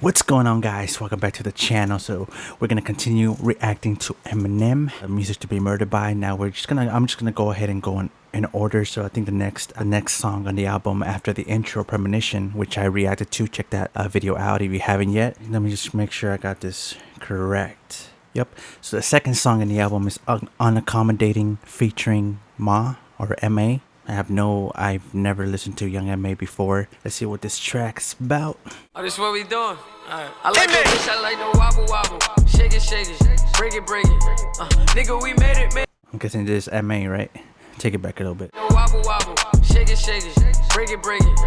What's going on, guys? Welcome back to the channel. So we're gonna continue reacting to Eminem, Music to Be Murdered By. Now I'm just gonna go ahead and go in order. So I think the next song on the album after the intro, Premonition, which I reacted to, check that video out if you haven't yet. Let me just make sure I got this correct. Yep. So the second song in the album is Unaccommodating featuring Ma or M.A. I've never listened to Young M.A. before. Let's see what this track's about. Oh, this is what we doing. Alright. I like the bitch, I like the wobble wobble. Shake it, break it, break it. Nigga, we made it, man. I'm guessing this is M.A., right? Take it back a little bit. Wobble wobble. Shake it, break it, break it.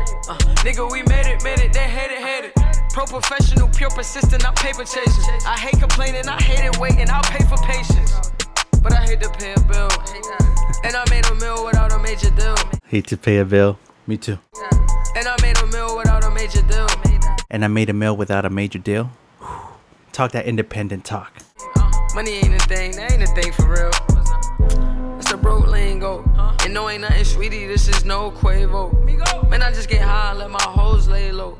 Nigga, we made it, they hate it. Pro professional, pure persistent, not paper chasing. I hate complaining, I hate it waiting, I'll pay for patience. But I hate to pay a bill. And I made a meal without a major deal. Hate to pay a bill. Me too. And I made a meal without a major deal. And I made a meal without a major deal. Talk that independent talk. Money ain't a thing, that ain't a thing for real. It's a broke lingo. And no, ain't nothing sweetie, this is no Quavo. Man, I just get high and let my hoes lay low.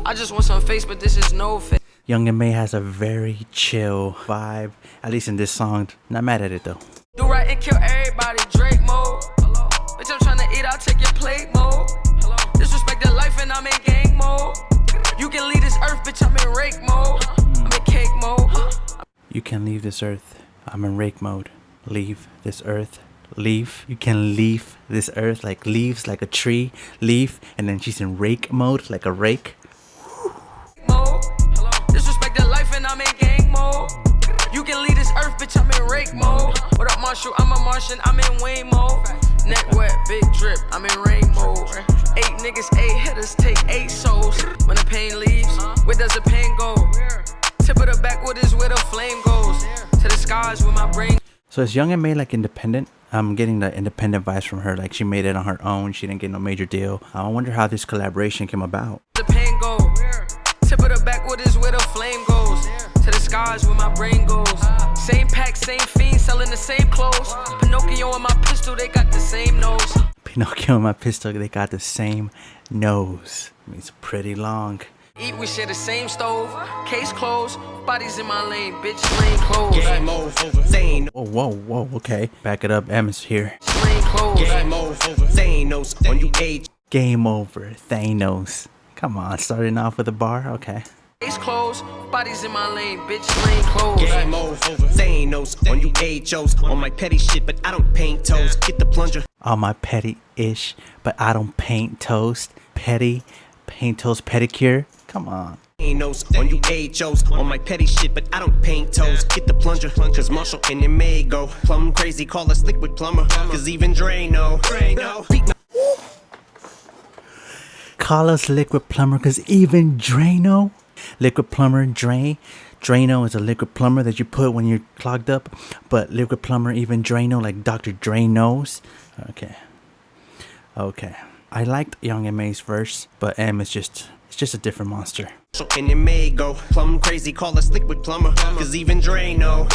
I just want some face, but this is no face. Young M.A. has a very chill vibe, at least in this song. Not mad at it though. Do right and kill everybody, Drake mode. Hello. Bitch, I'm trying to eat, I'll take your plate mode. Hello. Disrespect the life and I'm in gang mode. You can leave this earth, bitch, I'm in rake mode. I'm in cake mode. You can leave this earth. I'm in rake mode. Leave this earth. Leave. You can leave this earth, like leaves, like a tree. Leave. And then she's in rake mode, like a rake. Mode. Hello. Disrespect the life and I'm in gang mode. You can leave this earth, bitch, I'm in rake mode. What up, Marshall? I'm a Martian, I'm in Wayne mode. Neck wet, big drip, I'm in rain mode. 8 niggas, 8 hitters, take 8 souls. When the pain leaves, where does the pain go? Tip of the backwood is where the flame goes. To the skies with my brain. So is Young M.A. like independent? I'm getting the independent vibes from her. Like she made it on her own. She didn't get no major deal. I wonder how this collaboration came about. The pain go. Tip of the backwood is where the flame goes. To the skies where my brain goes. Same pack, same fiend, selling the same clothes. Pinocchio and my pistol, they got the same nose. Pinocchio and my pistol, they got the same nose. I mean, it's pretty long. Eat, we share the same stove. Case closed. Bodies in my lane, bitch, lane closed. Game over, Zane. Oh, whoa, okay. Back it up, Em's here. Lane closed. Game over, Thanos on you age. Game over, Thanos. Come on, starting off with a bar, okay. Case closed. Bodies in my lane, bitch, lane closed. Game over, Thanos on you HOs. On my petty shit, but I don't paint toes. Get the plunger. On my petty-ish, but I don't paint toast. Petty, paint toast, pedicure. Come on. Thanos on you HOs. On my petty shit, but I don't paint toes. Get the plunger, cause Marshall and it may go plumb crazy. Call us liquid plumber, cause even Drano. Call us liquid plumber, cause even Drano. Liquid plumber, Drano is a liquid plumber that you put when you're clogged up. But liquid plumber, even Drano, like Dr. Dre knows. Okay. I liked Young M.A.'s verse, but M is just a different monster. And it may go plumb crazy. Call us liquid plumber, cause even Drano.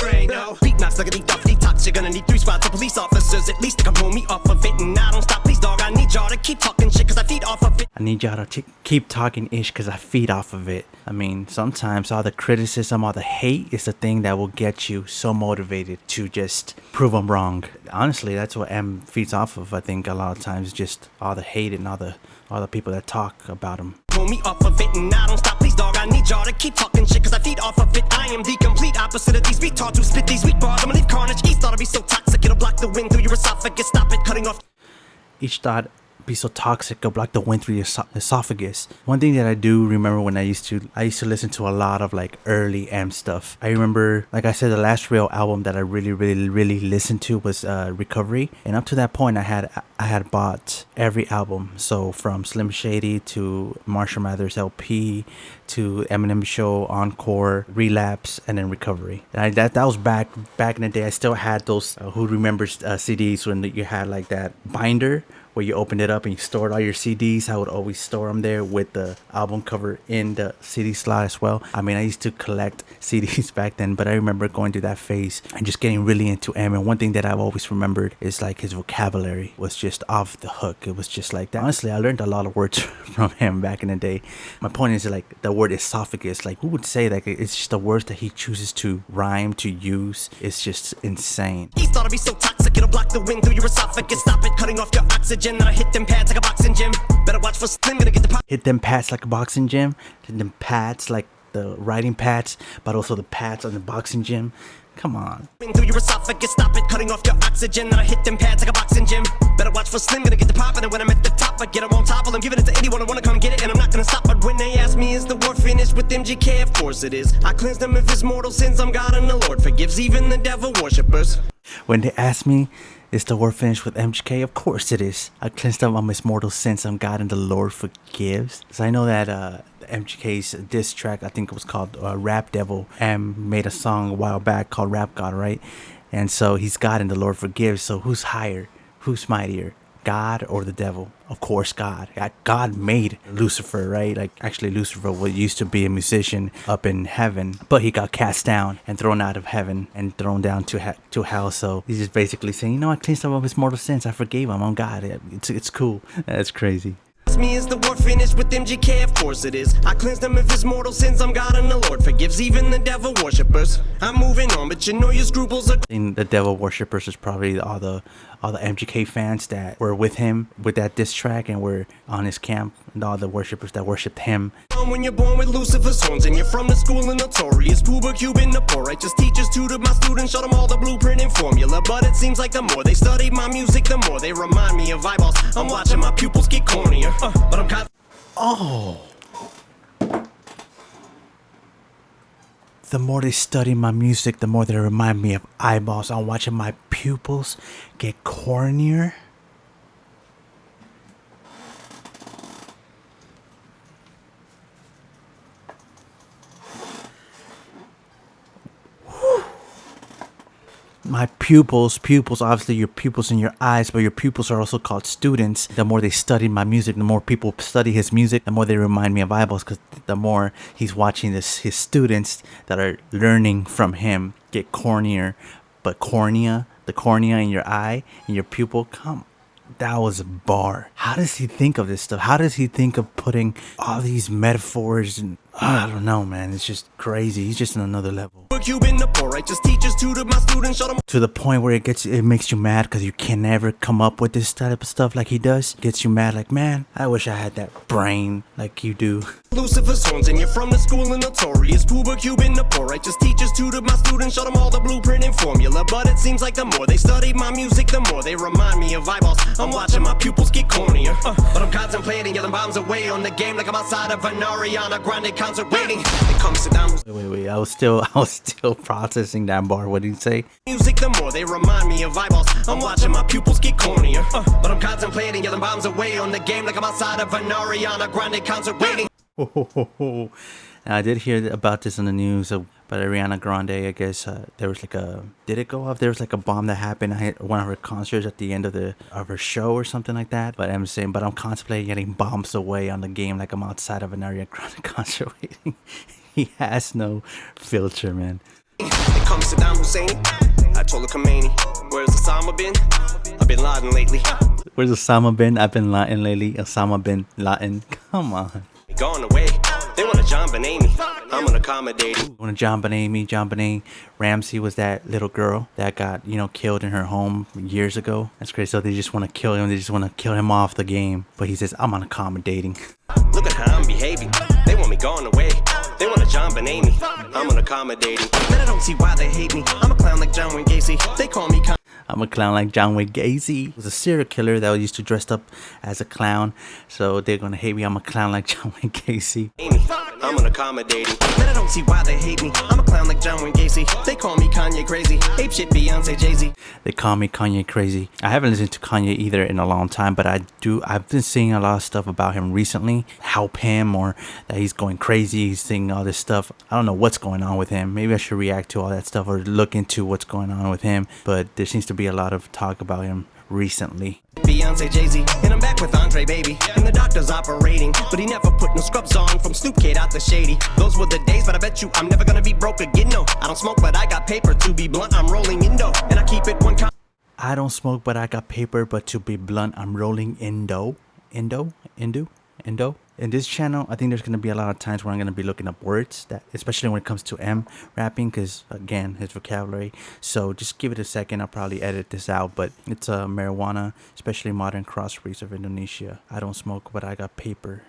Beat knocks like a deep detox. You're gonna need 3 spots of police officers at least to come pull me off of it. And I don't stop, please dog. I need y'all to keep talking shit, cause I feed off of it. I need y'all to keep talking ish, cause I feed off of it. I mean, sometimes all the criticism, all the hate is the thing that will get you so motivated to just prove them wrong. Honestly, that's what M feeds off of. I think a lot of times just all the hate and all the people that talk about him. Pull me off of it and I don't stop, please dog. I need y'all to keep talking shit, cause I feed off of it. I am the complete opposite of these retards who spit these weak bars. I'ma leave carnage. Each thought I'd be so toxic, it'll block the wind through your esophagus. Stop it, cutting off. Each thought be so toxic, it'll block the wind through your esophagus. One thing that I do remember when I used to listen to a lot of like early M stuff. I remember, like I said, the last real album that I really listened to was Recovery, and up to that point I had bought every album. So from Slim Shady to Marshall Mathers LP to Eminem Show, Encore, Relapse, and then Recovery. And that was back in the day. I still had those who remembers CDs when you had like that binder where you opened it up and you stored all your CDs. I would always store them there with the album cover in the CD slot as well. I mean, I used to collect CDs back then, but I remember going through that phase and just getting really into M. And one thing that I've always remembered is like his vocabulary was just off the hook. It was just like that. Honestly, I learned a lot of words from him back in the day. My point is like the word esophagus. Like who would say that? It's just the words that he chooses to rhyme, to use. It's just insane. He thought I'd be so toxic, it'll block the wind through your esophagus. Stop it, cutting off your oxygen. Then I hit them pads like a boxing gym. Better watch for Slim, gonna get the pop. Hit them pads like a boxing gym. Hit them pads like the riding pads, but also the pads on the boxing gym. Come on. Through your esophagus, stop it, cutting off your oxygen. Then I hit them pads like a boxing gym. Better watch for Slim, gonna get the pop. And when I'm at the top, I get them on top. While I'm giving it to anyone who wanna come get it, and I'm not gonna stop. But when they ask me, is the war finished with MGK? Of course it is. I cleanse them of his mortal sins. I'm God and the Lord forgives even the devil worshippers. When they ask me, is the war finished with MGK? Of course it is. I cleansed them of his mortal sins. I'm God and the Lord forgives. So I know that MGK's diss track, I think it was called Rap Devil, made a song a while back called Rap God, right? And so he's God and the Lord forgives. So who's higher? Who's mightier? God or the devil? Of course God. God made Lucifer, right? Like actually Lucifer used to be a musician up in heaven, but he got cast down and thrown out of heaven and thrown down to hell. So he's just basically saying, you know, I cleansed up of his mortal sins. I forgave him. I'm God. It's cool. That's crazy. Me, is the war finished with MGK? Of course it is. I cleansed them of his mortal sins. I'm God and the Lord forgives even the devil worshippers. I'm moving on, but you know your scruples are. And the devil worshippers is probably all the MGK fans that were with him with that diss track and were on his camp, and all the worshippers that worshipped him. When you're born with Lucifer's horns and you're from the school of notorious Puba Cuban, the poor righteous teachers tutored my students, showed them all the blueprint and formula. But it seems like the more they study my music, the more they remind me of eyeballs. I'm watching my pupils get cornier, but I'm caught. Oh. The more they study my music, the more they remind me of eyeballs. I'm watching my pupils get cornier. My pupils, obviously your pupils in your eyes, but your pupils are also called students. The more they study my music, the more people study his music, the more they remind me of eyeballs, because the more he's watching his students that are learning from him get cornier. But cornea, the cornea in your eye, in your pupil, that was a bar. How does he think of this stuff? How does he think of putting all these metaphors and I don't know, man. It's just crazy. He's just on another level. To the point where it makes you mad because you can never come up with this type of stuff like he does. Gets you mad like, man, I wish I had that brain like you do. Lucifer's horns and you're from the school of notorious Puba Cuban, the poor righteous teachers tutored my students, showed them all the blueprint and formula. But it seems like the more they study my music, the more they remind me of eyeballs. I'm watching my pupils get cornier, but I'm contemplating yelling bombs away on the game like I'm outside of an Ariana Grande concert waiting. It comes to down. Wait. I was still processing that bar. What did he say? Music, the more they remind me of eyeballs. I'm watching my pupils get cornier, but I'm contemplating yelling bombs away on the game like I'm outside of an Ariana Grande concert waiting. Now, I did hear about this on the news about Ariana Grande. I guess there was did it go off? There was like a bomb that happened at one of her concerts at the end of her show or something like that. But I'm contemplating getting bombs away on the game like I'm outside of an Ariana Grande concert waiting. He has no filter, man. It comes to Saddam Hussein. I told her Khomeini, where's Osama bin? I've been Laden lately. Where's Osama bin? I've been Laden lately. Osama bin Laden. Come on. Gone away. They want to John Benet me. I'm unaccommodating. When John Benet Ramsey was that little girl that got, killed in her home years ago. That's crazy. So they just want to kill him. They just want to kill him off the game. But he says, I'm unaccommodating. Look at how I'm behaving. They want me gone away. They want to John Benet me. I'm unaccommodating. Man, I don't see why they hate me. I'm a clown like John Wayne Gacy. They call me I'm a clown like John Wayne Gacy. He was a serial killer that used to dress up as a clown. So they're going to hate me. I'm a clown like John Wayne Gacy. I'm unaccommodating. Man, I don't see why they hate me. I'm a clown like John Wayne Gacy. They call me Kanye crazy. Ape shit Beyonce Jay-Z. They call me Kanye crazy. I haven't listened to Kanye either in a long time, but I've been seeing a lot of stuff about him recently. Help him, or that he's going crazy. He's singing all this stuff. I don't know what's going on with him. Maybe I should react to all that stuff or look into what's going on with him. But there seems to be a lot of talk about him recently. Beyonce, Jay-Z, and I'm back with Andre, baby. And the doctor's operating, but he never put no scrubs on from Snoop Kid out the shady. Those were the days, but I bet you I'm never gonna be broke again, no. I don't smoke, but I got paper to be blunt. I'm rolling Indo, and I keep it one. I don't smoke, but I got paper. But to be blunt, I'm rolling Indo. In this channel, I think there's gonna be a lot of times where I'm gonna be looking up words that, especially when it comes to M rapping, because again, his vocabulary. So just give it a second. I'll probably edit this out, but it's marijuana, especially modern crossbreeds of Indonesia. I don't smoke, but I got paper.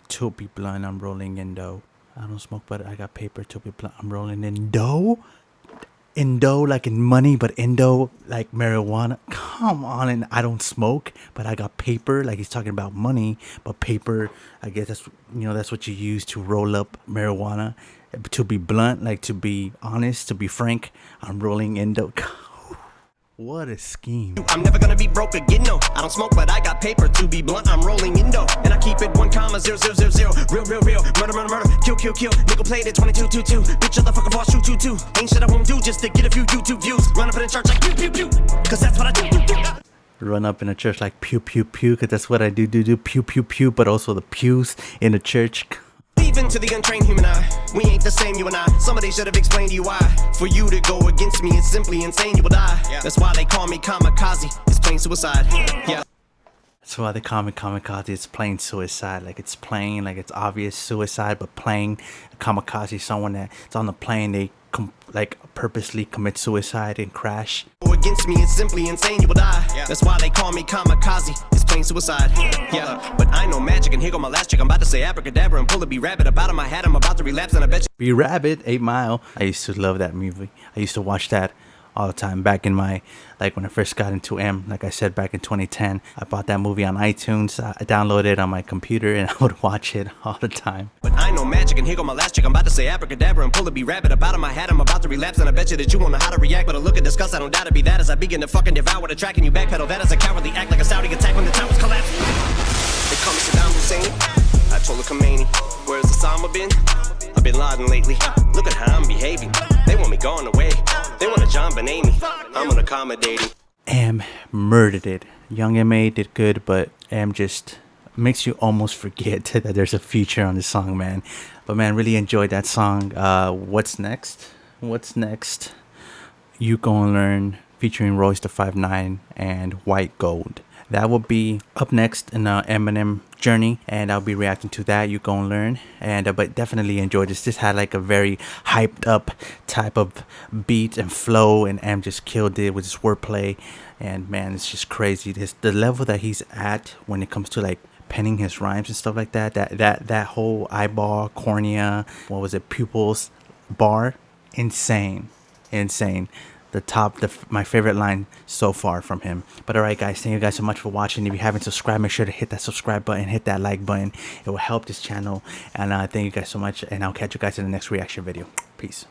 To be blunt, I'm rolling Indo. I don't smoke, but I got paper. To be blunt, I'm rolling Indo. Indo like in money, but Indo like marijuana. Come on, and I don't smoke, but I got paper. Like he's talking about money, but paper. I guess that's that's what you use to roll up marijuana. To be blunt, like to be honest, to be frank, I'm rolling Indo. What a scheme. I'm never gonna be broke again, no. I don't smoke, but I got paper. To be blunt, I'm rolling Indo. And I keep it 1,000,000. Real. Murder. Kill. Nickel plate at 2222. Bitch, shut the fuck up, I'll shoot you too. Ain't shit I won't do just to get a few YouTube views. Run up in a church like pew. Cause that's what I do. Run up in a church like pew, cause that's what I do, pew, but also the pews in the church. Even to the untrained human eye, we ain't the same, you and I. Somebody should have explained to you why. For you to go against me, it's simply insane, you will die. That's why they call me kamikaze, it's plain suicide. Yeah. That's why they call me kamikaze. It's plain suicide. Like it's plain, like it's obvious suicide, but plain kamikaze. Someone that's on the plane, they purposely commit suicide and crash. Go against me, it's simply insane, you will die. That's why they call me kamikaze, it's plain suicide. Yeah, but I know magic, and here go my last trick. I'm about to say abracadabra and pull a B-rabbit up out of my hat. I'm about to relapse, and I bet you B-rabbit, 8 Mile. I used to love that movie. I used to watch that all the time back in my, when I first got into M. Like I said, back in 2010, I bought that movie on iTunes. I downloaded it on my computer and I would watch it all the time. But I know magic, and here go my last trick. I'm about to say abracadabra and pull a B-rabbit up out of my hat. I'm about to relapse, and I bet you that you won't know how to react. But a look at disgust, I don't doubt it be that as I begin to fucking devour the track, and you backpedal. That is a cowardly act, like a Saudi attack when the towers collapse. They call me Saddam Hussein, I told Khomeini. Where's Osama been? I've been Laden lately. Look at how I'm behaving. They want me gone away. They want a John Benet. I'm unaccommodating. M murdered it. Young M.A. did good, but M just makes you almost forget that there's a feature on this song, man. But man, really enjoyed that song. What's next? You Gonna Learn, featuring Royce da 5'9" and White Gold. That will be up next in Eminem journey, and I'll be reacting to that. You Gonna Learn. And but definitely enjoyed this. This had like a very hyped up type of beat and flow, and M just killed it with his wordplay. And man, it's just crazy. The level that he's at when it comes to like penning his rhymes and stuff like that. That whole eyeball, cornea, pupils bar, insane. My favorite line so far from him. But alright guys, thank you guys so much for watching. If you haven't subscribed, make sure to hit that subscribe button, hit that like button. It will help this channel. And thank you guys so much, and I'll catch you guys in the next reaction video. Peace.